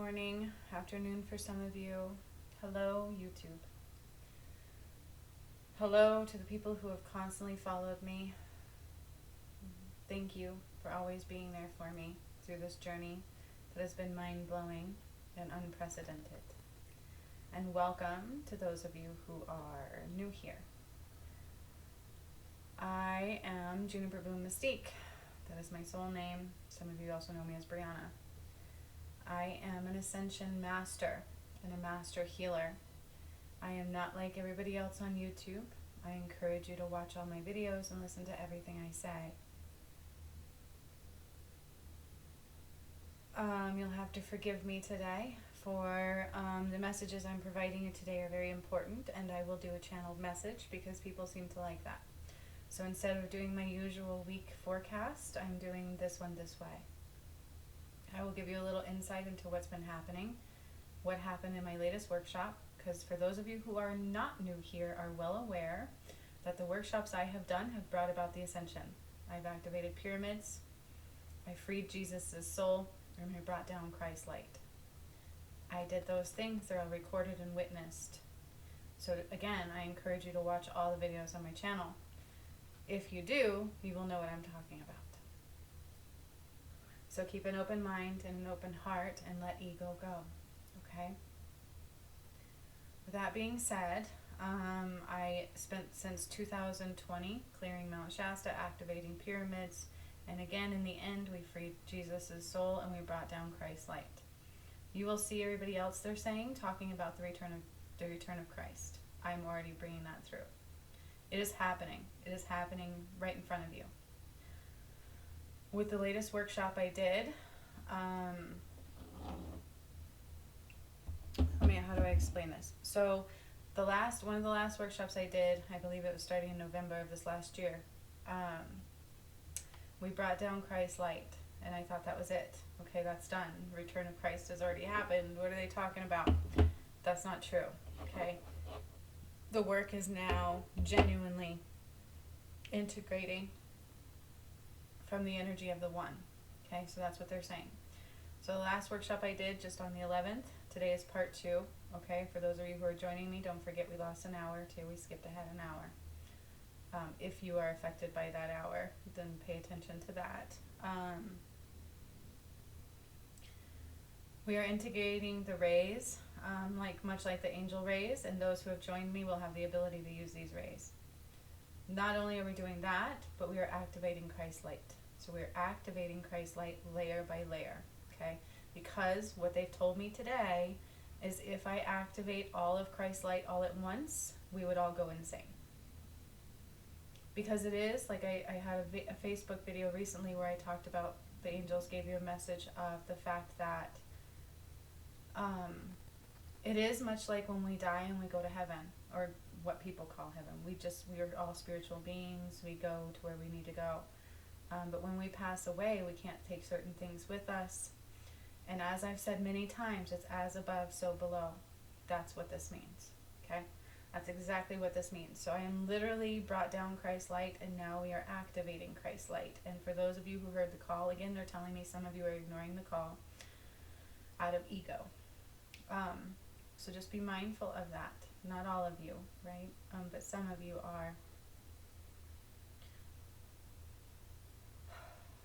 morning, afternoon for some of you. Hello, YouTube. Hello to the people who have constantly followed me. Thank you for always being there for me through this journey that has been mind-blowing and unprecedented. And welcome to those of you who are new here. I am Juniper Bloom Mystique. That is my soul name. Some of you also know me as Brianna. I am an Ascension master and a master healer. I am not like everybody else on YouTube. I encourage you to watch all my videos and listen to everything I say. You'll have to forgive me today for the messages I'm providing you today are very important, and I will do a channeled message because people seem to like that. So instead of doing my usual week forecast, I'm doing this one this way. I will give you a little insight into what's been happening, what happened in my latest workshop, because for those of you who are not new here are well aware that the workshops I have done have brought about the Ascension. I've activated pyramids, I freed Jesus' soul, and I brought down Christ's light. I did those things, they're all recorded and witnessed. So again, I encourage you to watch all the videos on my channel. If you do, you will know what I'm talking about. So keep an open mind and an open heart and let ego go, okay? With that being said, I spent since 2020 clearing Mount Shasta, activating pyramids, and again in the end we freed Jesus' soul and we brought down Christ's light. You will see everybody else they're saying talking about the return of Christ. I'm already bringing that through. It is happening. It is happening right in front of you. With the latest workshop I did, how do I explain this? So one of the last workshops I did, I believe it was starting in November of this last year, we brought down Christ's light, and I thought that was it. Okay, that's done. Return of Christ has already happened. What are they talking about? That's not true, okay? The work is now genuinely integrating from the energy of the one. Okay, so that's what they're saying. So the last workshop I did just on the 11th, today is part 2. Okay, for those of you who are joining me, don't forget we lost an hour too. We skipped ahead an hour. If you are affected by that hour, then pay attention to that. We are integrating the rays, much like the angel rays, and those who have joined me will have the ability to use these rays. Not only are we doing that, but we are activating Christ's light. So we're activating Christ's light layer by layer, okay? Because what they've told me today is if I activate all of Christ's light all at once, we would all go insane. Because it is, like I had a Facebook video recently where I talked about the angels gave you a message of the fact that it is much like when we die and we go to heaven, or what people call heaven. We are all spiritual beings. We go to where we need to go. But when we pass away, we can't take certain things with us. And as I've said many times, it's as above, so below. That's what this means, okay? That's exactly what this means. So I am literally brought down Christ's light, and now we are activating Christ's light. And for those of you who heard the call, again, they're telling me some of you are ignoring the call out of ego. So just be mindful of that. Not all of you, right? But some of you are.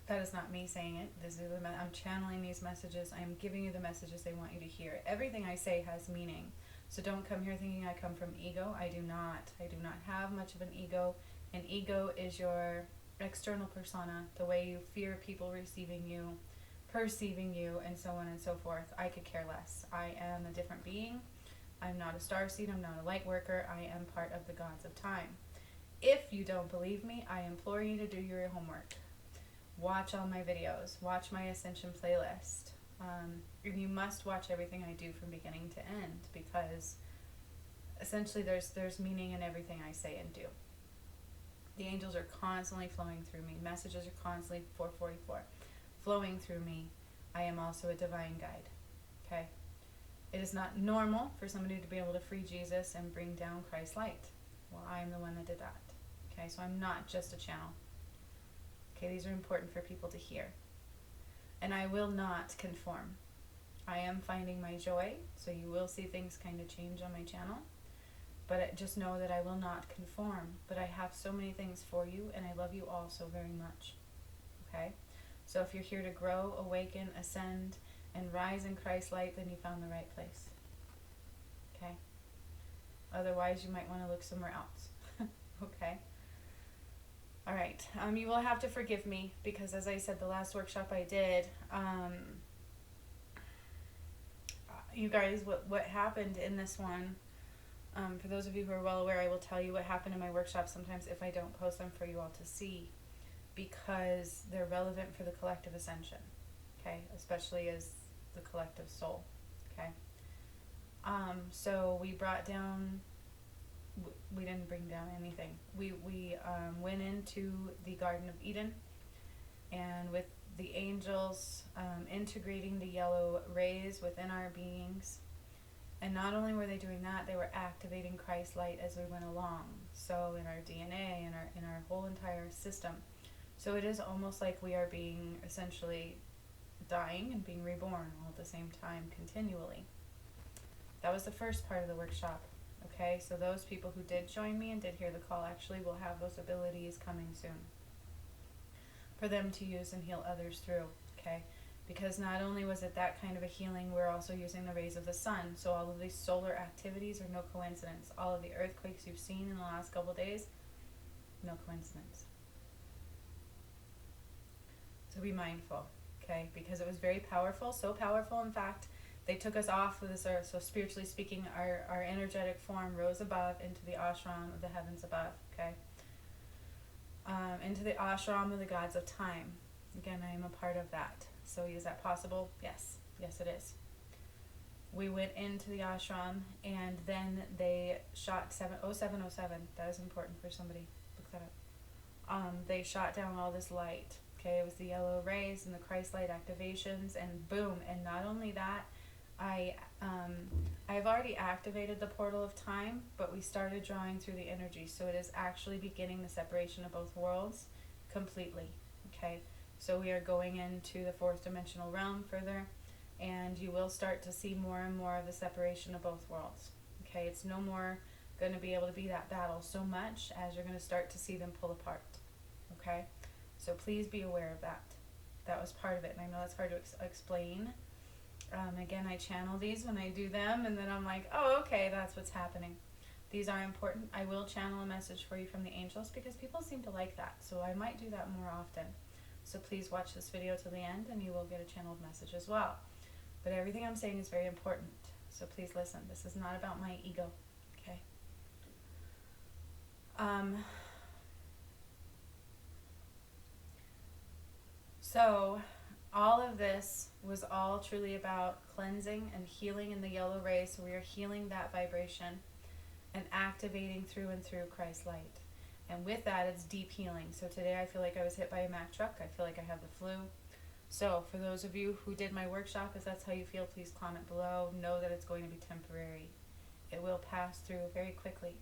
That is not me saying it. I'm channeling these messages. I am giving you the messages they want you to hear. Everything I say has meaning. So don't come here thinking I come from ego. I do not. I do not have much of an ego. An ego is your external persona, the way you fear people receiving you, perceiving you, and so on and so forth. I could care less. I am a different being. I'm not a starseed. I'm not a light worker. I am part of the gods of time. If you don't believe me, I implore you to do your homework. Watch all my videos. Watch my Ascension playlist. And you must watch everything I do from beginning to end, because essentially there's meaning in everything I say and do. The angels are constantly flowing through me. Messages are constantly 444 flowing through me. I am also a divine guide. Okay? It is not normal for somebody to be able to free Jesus and bring down Christ's light. Well, I am the one that did that. Okay, so I'm not just a channel. Okay, these are important for people to hear. And I will not conform. I am finding my joy, so you will see things kind of change on my channel. But just know that I will not conform. But I have so many things for you, and I love you all so very much. Okay? So if you're here to grow, awaken, ascend, and rise in Christ's light, then you found the right place. Okay? Otherwise, you might want to look somewhere else. Okay? All right. You will have to forgive me because, as I said, the last workshop I did, you guys, what happened in this one, for those of you who are well aware, I will tell you what happened in my workshop sometimes if I don't post them for you all to see, because they're relevant for the collective ascension, okay? Especially as the collective soul, okay? So we brought down, we didn't bring down anything. We went into the Garden of Eden, and with the angels integrating the yellow rays within our beings. And not only were they doing that, they were activating Christ's light as we went along. So in our DNA, in our whole entire system. So it is almost like we are being essentially dying and being reborn all at the same time continually. That was the first part of the workshop. Okay, so those people who did join me and did hear the call actually will have those abilities coming soon for them to use and heal others through. Okay, because not only was it that kind of a healing, we're also using the rays of the sun. So all of these solar activities are no coincidence. All of the earthquakes you've seen in the last couple of days, no coincidence. So be mindful, okay? Because it was very powerful, so powerful, in fact, they took us off of this earth. So spiritually speaking, our energetic form rose above into the ashram of the heavens above, okay? Into the ashram of the gods of time. Again, I am a part of that. So is that possible? Yes. Yes, it is. We went into the ashram, and then they shot 707. That is important for somebody. Look that up. They shot down all this light. Okay, it was the yellow rays and the Christ light activations, and boom. And not only that, I've already activated the portal of time, but we started drawing through the energy. So it is actually beginning the separation of both worlds completely. Okay. So we are going into the fourth dimensional realm further, and you will start to see more and more of the separation of both worlds. Okay, it's no more going to be able to be that battle so much as you're going to start to see them pull apart. Okay, so please be aware of that. That was part of it, and I know that's hard to explain. Again, I channel these when I do them, and then I'm like, oh, okay, that's what's happening. These are important. I will channel a message for you from the angels because people seem to like that, so I might do that more often. So please watch this video till the end and you will get a channeled message as well. But everything I'm saying is very important. So please listen. This is not about my ego. Okay? So all of this was all truly about cleansing and healing in the yellow rays. So we are healing that vibration and activating through and through Christ's light. And with that, it's deep healing. So today I feel like I was hit by a Mack truck. I feel like I have the flu. So for those of you who did my workshop, if that's how you feel, please comment below. Know that it's going to be temporary. It will pass through very quickly.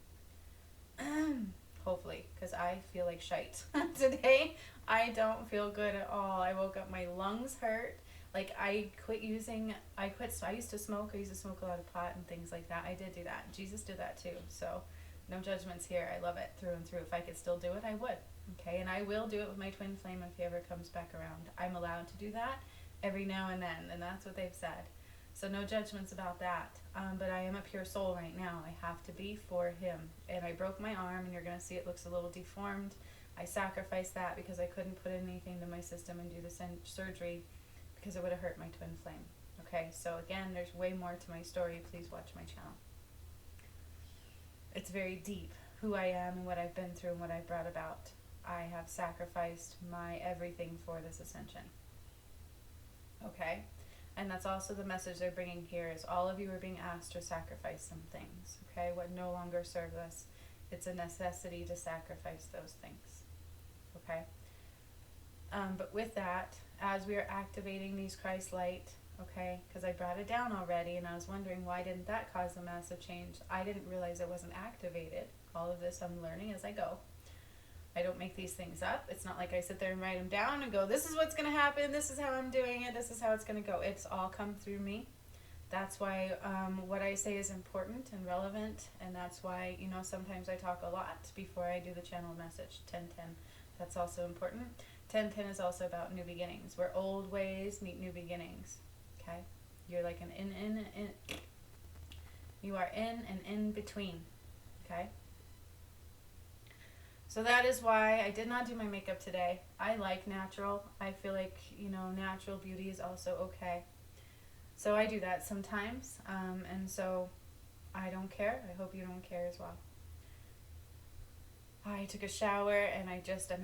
Hopefully, because I feel like shite. Today, I don't feel good at all. I woke up, my lungs hurt. Like I used to smoke. I used to smoke a lot of pot and things like that. I did do that. Jesus did that too. So no judgments here. I love it through and through. If I could still do it, I would. Okay, and I will do it with my twin flame if he ever comes back around. I'm allowed to do that every now and then, and that's what they've said. So no judgments about that. But I am a pure soul right now. I have to be for him. And I broke my arm, and you're going to see it looks a little deformed. I sacrificed that because I couldn't put anything to my system and do the surgery because it would have hurt my twin flame. Okay, so again, there's way more to my story. Please watch my channel. It's very deep, who I am and what I've been through and what I've brought about. I have sacrificed my everything for this ascension. Okay? And that's also the message they're bringing here is all of you are being asked to sacrifice some things. Okay? What no longer serves us. It's a necessity to sacrifice those things. Okay? But with that, as we are activating these Christ light, okay, because I brought it down already, and I was wondering why didn't that cause a massive change? I didn't realize it wasn't activated. All of this I'm learning as I go. I don't make these things up. It's not like I sit there and write them down and go, this is what's going to happen, this is how I'm doing it, this is how it's going to go. It's all come through me. That's why what I say is important and relevant, and that's why, sometimes I talk a lot before I do the channel message. 1010, that's also important. 1010 is also about new beginnings, where old ways meet new beginnings. Okay? You're like an in. You are in and in between. Okay? So that is why I did not do my makeup today. I like natural. I feel like, natural beauty is also okay. So I do that sometimes. And so I don't care. I hope you don't care as well. I took a shower and I'm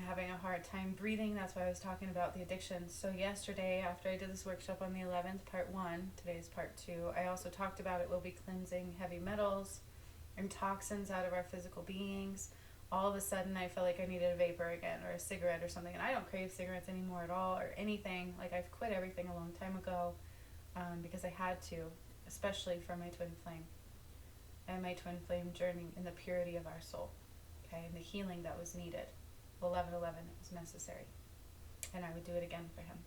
having a hard time breathing. That's why I was talking about the addiction. So yesterday, after I did this workshop on the 11th, part 1, today is part 2, I also talked about it will be cleansing heavy metals and toxins out of our physical beings. All of a sudden, I felt like I needed a vapor again, or a cigarette or something. And I don't crave cigarettes anymore at all, or anything. Like, I've quit everything a long time ago because I had to, especially for my twin flame and my twin flame journey in the purity of our soul. Okay, and the healing that was needed. 1111, it was necessary. And I would do it again for him.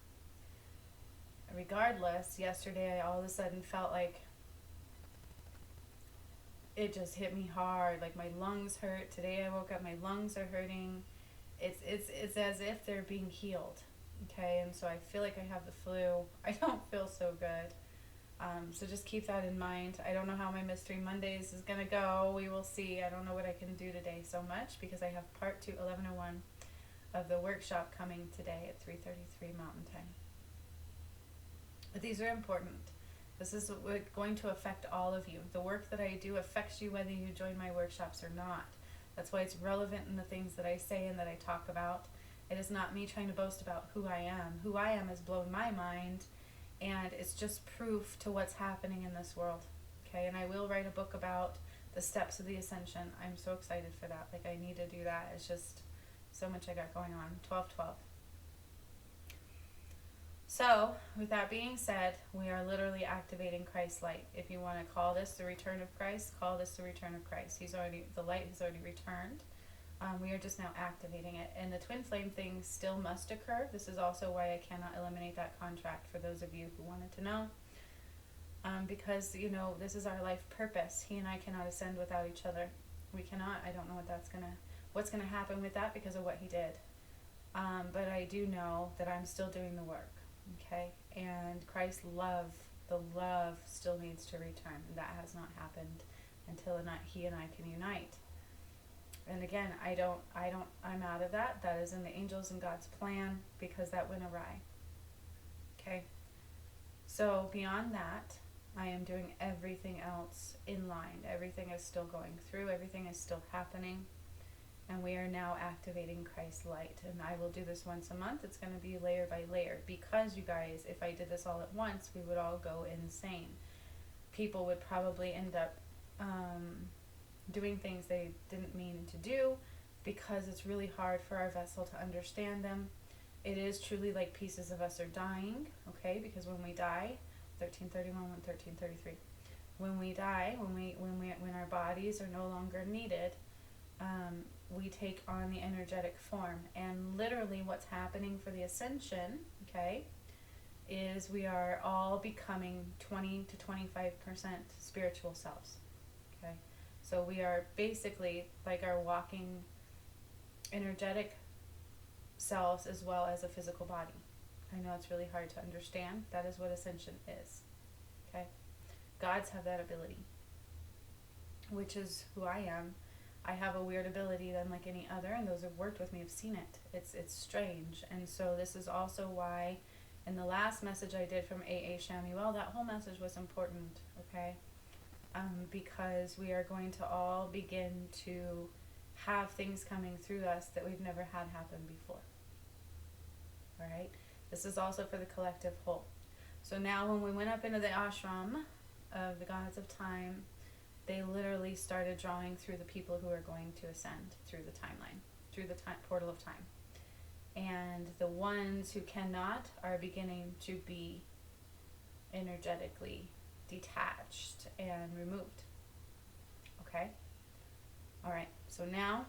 Regardless, yesterday I all of a sudden felt like it just hit me hard. Like my lungs hurt. Today I woke up, my lungs are hurting. It's as if they're being healed. Okay, and so I feel like I have the flu. I don't feel so good. So just keep that in mind. I don't know how my Mystery Mondays is going to go. We will see. I don't know what I can do today so much because I have part 2, 1101 of the workshop coming today at 3:33 Mountain Time. But these are important. This is going to affect all of you. The work that I do affects you whether you join my workshops or not. That's why it's relevant in the things that I say and that I talk about. It is not me trying to boast about who I am. Who I am has blown my mind. And it's just proof to what's happening in this world. Okay, and I will write a book about the steps of the Ascension. I'm so excited for that. Like, I need to do that. It's just so much I got going on. 12/12. So, with that being said, we are literally activating Christ's light. If you want to call this the return of Christ, call this the return of Christ. The light has already returned. We are just now activating it. And the twin flame thing still must occur. This is also why I cannot eliminate that contract for those of you who wanted to know. Because, this is our life purpose. He and I cannot ascend without each other. We cannot. I don't know what's going to happen with that because of what he did. But I do know that I'm still doing the work. Okay? And Christ's love, the love still needs to return. And that has not happened until he and I can unite. And again, I'm out of that. That is in the angels and God's plan because that went awry. Okay? So beyond that, I am doing everything else in line. Everything is still going through. Everything is still happening. And we are now activating Christ's light. And I will do this once a month. It's going to be layer by layer. Because, you guys, if I did this all at once, we would all go insane. People would probably end up doing things they didn't mean to do because it's really hard for our vessel to understand them. It is truly like pieces of us are dying, okay? Because when we die, 1331, 1333, when we die, when our bodies are no longer needed, we take on the energetic form. And literally what's happening for the Ascension, okay, is we are all becoming 20 to 25% spiritual selves, okay? So we are basically like our walking energetic selves as well as a physical body. I know it's really hard to understand. That is what Ascension is. Okay? Gods have that ability, which is who I am. I have a weird ability than like any other, and those who've worked with me have seen it. It's strange. And so this is also why in the last message I did from AA Jophiel, that whole message was important, okay? Because we are going to all begin to have things coming through us that we've never had happen before. All right? This is also for the collective whole. So now when we went up into the ashram of the gods of time, they literally started drawing through the people who are going to ascend through the timeline, through the portal of time. And the ones who cannot are beginning to be energetically detached and removed. Okay? All right. So now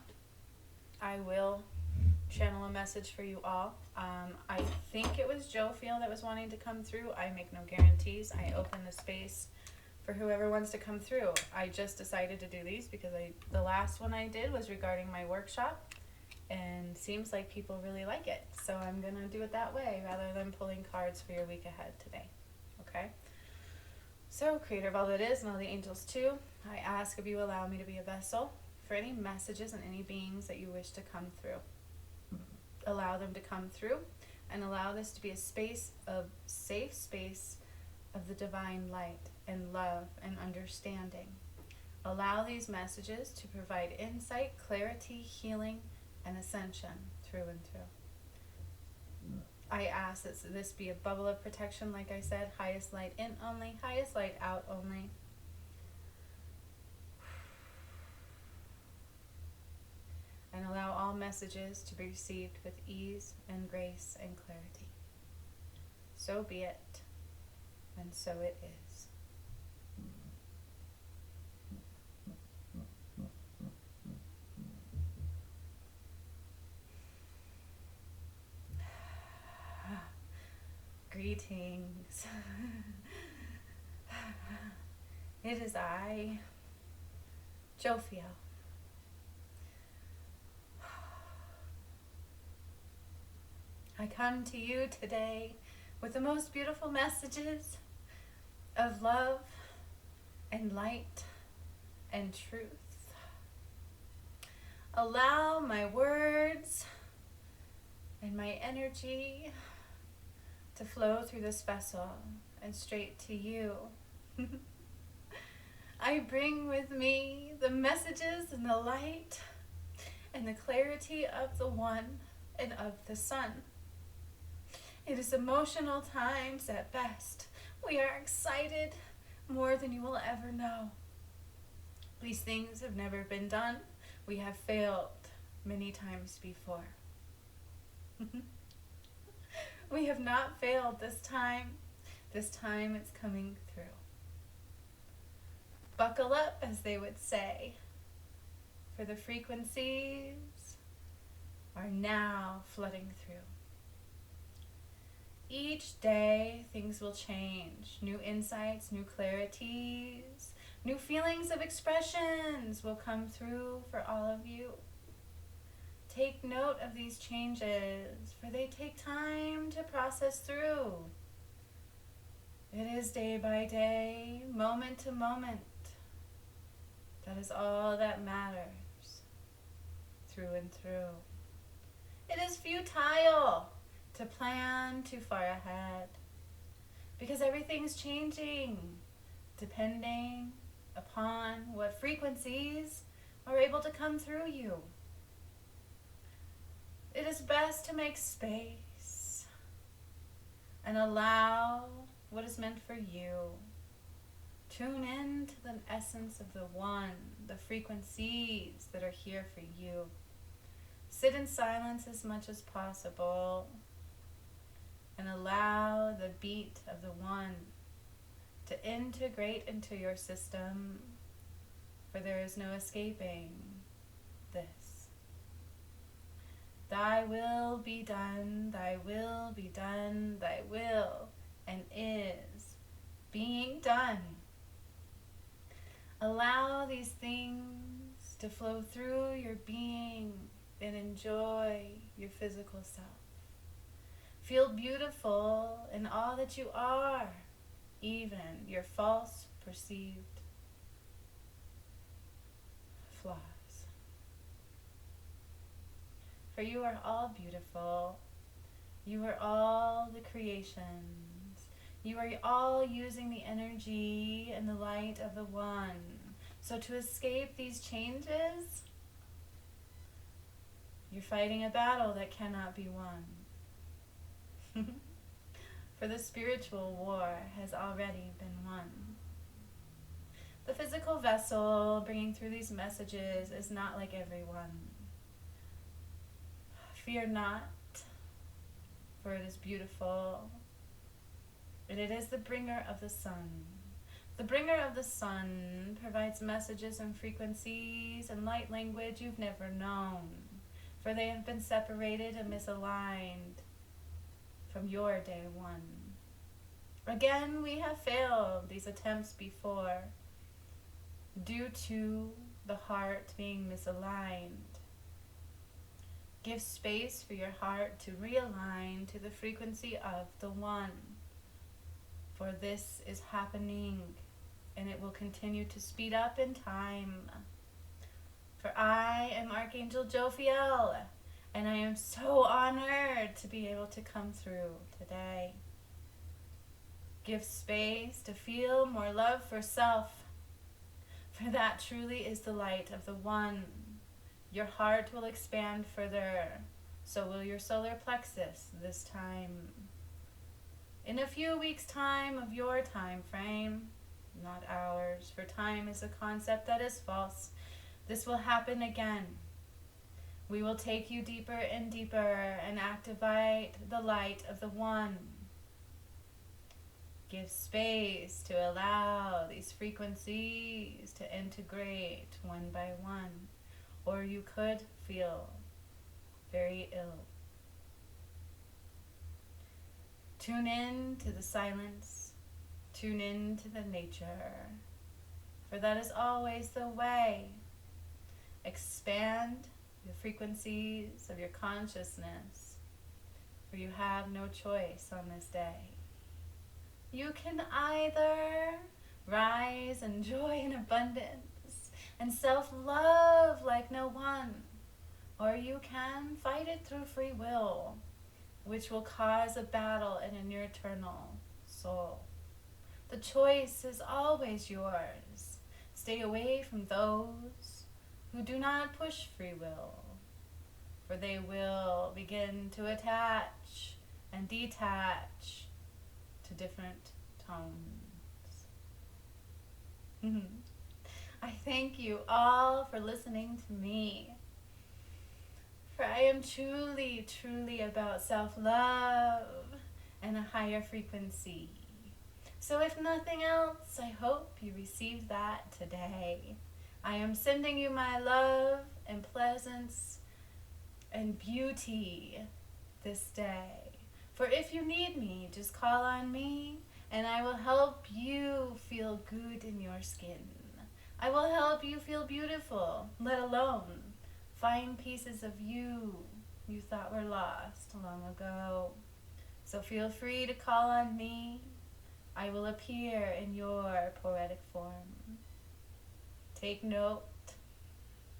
I will channel a message for you all. I think it was Jophiel that was wanting to come through. I make no guarantees. I open the space for whoever wants to come through. I just decided to do these because the last one I did was regarding my workshop, and seems like people really like it. So I'm going to do it that way rather than pulling cards for your week ahead today. Okay? So, Creator of all that is and all the angels too, I ask if you allow me to be a vessel for any messages and any beings that you wish to come through. Allow them to come through, and allow this to be a space of safe space of the divine light and love and understanding. Allow these messages to provide insight, clarity, healing, and ascension through and through. I ask that this be a bubble of protection, like I said, highest light in only, highest light out only. And allow all messages to be received with ease and grace and clarity. So be it, and so it is. Greetings. It is I, Jophiel. I come to you today with the most beautiful messages of love and light and truth. Allow my words and my energy to flow through this vessel and straight to you. I bring with me the messages and the light and the clarity of the One and of the Sun. It is emotional times at best. We are excited more than you will ever know. These things have never been done. We have failed many times before. We have not failed this time. This time it's coming through. Buckle up, as they would say, for the frequencies are now flooding through. Each day, things will change. New insights, new clarities, new feelings of expressions will come through for all of you. Take note of these changes, for they take time to process through. It is day by day, moment to moment. That is all that matters, through and through. It is futile to plan too far ahead, because everything's changing depending upon what frequencies are able to come through you. It is best to make space and allow what is meant for you. Tune in to the essence of the One, the frequencies that are here for you. Sit in silence as much as possible and allow the beat of the One to integrate into your system, for there is no escaping this. Thy will be done, thy will be done, thy will and is being done. Allow these things to flow through your being and enjoy your physical self. Feel beautiful in all that you are, even your false perceived flaws. For you are all beautiful. You are all the creations. You are all using the energy and the light of the One. So to escape these changes, you're fighting a battle that cannot be won. For the spiritual war has already been won. The physical vessel bringing through these messages is not like everyone. Fear not, for it is beautiful, and it is the bringer of the sun. The bringer of the sun provides messages and frequencies and light language you've never known. For they have been separated and misaligned from your day one. Again, we have failed these attempts before due to the heart being misaligned. Give space for your heart to realign to the frequency of the one. For this is happening, and it will continue to speed up in time. For I am Archangel Jophiel, and I am so honored to be able to come through today. Give space to feel more love for self, for that truly is the light of the one. Your heart will expand further, so will your solar plexus this time. In a few weeks' time of your time frame, not ours, for time is a concept that is false. This will happen again. We will take you deeper and deeper and activate the light of the one. Give space to allow these frequencies to integrate one by one, or you could feel very ill. Tune in to the silence, tune in to the nature, for that is always the way. Expand the frequencies of your consciousness, for you have no choice on this day. You can either rise in joy and abundance and self-love like no one, or you can fight it through free will, which will cause a battle in your eternal soul. The choice is always yours. Stay away from those who do not push free will, for they will begin to attach and detach to different tones. I thank you all for listening to me, for I am truly, truly about self-love and a higher frequency. So if nothing else, I hope you receive that today. I am sending you my love and presence and beauty this day. For if you need me, just call on me and I will help you feel good in your skin. I will help you feel beautiful, let alone find pieces of you thought were lost long ago. So feel free to call on me. I will appear in your poetic form. Take note,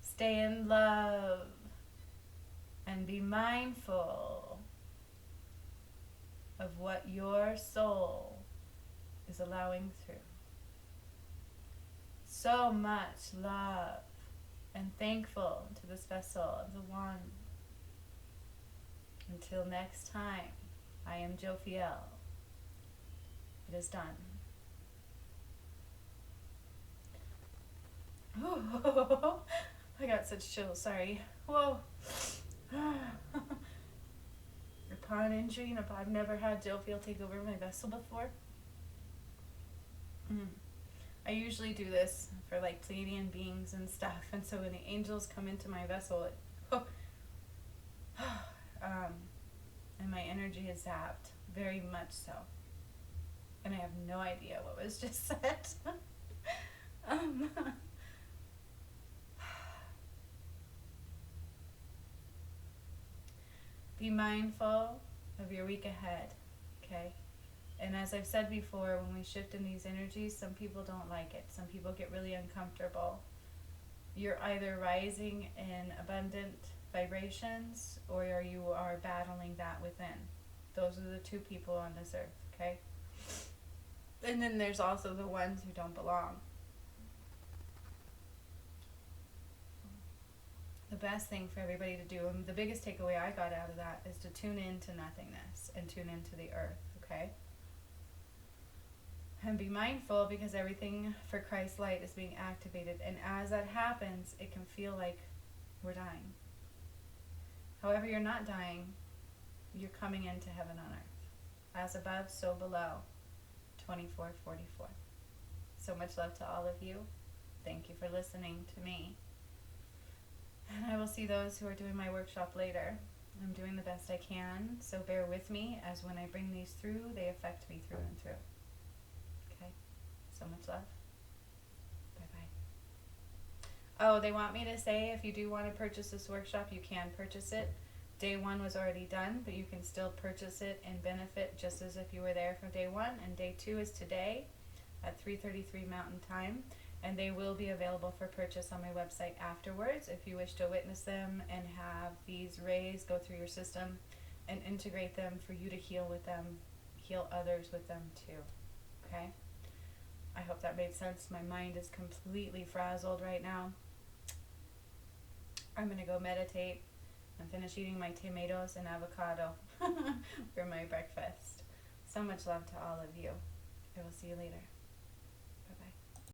stay in love, and be mindful of what your soul is allowing through. So much love and thankful to this vessel of the one. Until next time, I am Jophiel. It is done. Oh, I got such chills, sorry. Whoa. Upon entry, I've never had Jophiel take over my vessel before. I usually do this for like Pleiadian beings and stuff, and so when the angels come into my vessel, and my energy is zapped, very much so. And I have no idea what was just said. Be mindful of your week ahead, okay? And as I've said before, when we shift in these energies, some people don't like it. Some people get really uncomfortable. You're either rising in abundant vibrations or you are battling that within. Those are the two people on this earth, okay? And then there's also the ones who don't belong. The best thing for everybody to do, and the biggest takeaway I got out of that, is to tune into nothingness and tune into the earth, okay? And be mindful, because everything for Christ's light is being activated. And as that happens, it can feel like we're dying. However, you're not dying. You're coming into heaven on earth. As above, so below. 2444. So much love to all of you. Thank you for listening to me. And I will see those who are doing my workshop later. I'm doing the best I can, so bear with me as when I bring these through, they affect me through and through. Okay? So much love. Bye-bye. Oh, they want me to say if you do want to purchase this workshop, you can purchase it. Day 1 was already done, but you can still purchase it and benefit just as if you were there from day 1. And day 2 is today at 3:33 Mountain Time. And they will be available for purchase on my website afterwards if you wish to witness them and have these rays go through your system and integrate them for you to heal with them, heal others with them too. Okay? I hope that made sense. My mind is completely frazzled right now. I'm going to go meditate and finish eating my tomatoes and avocado for my breakfast. So much love to all of you. I will see you later.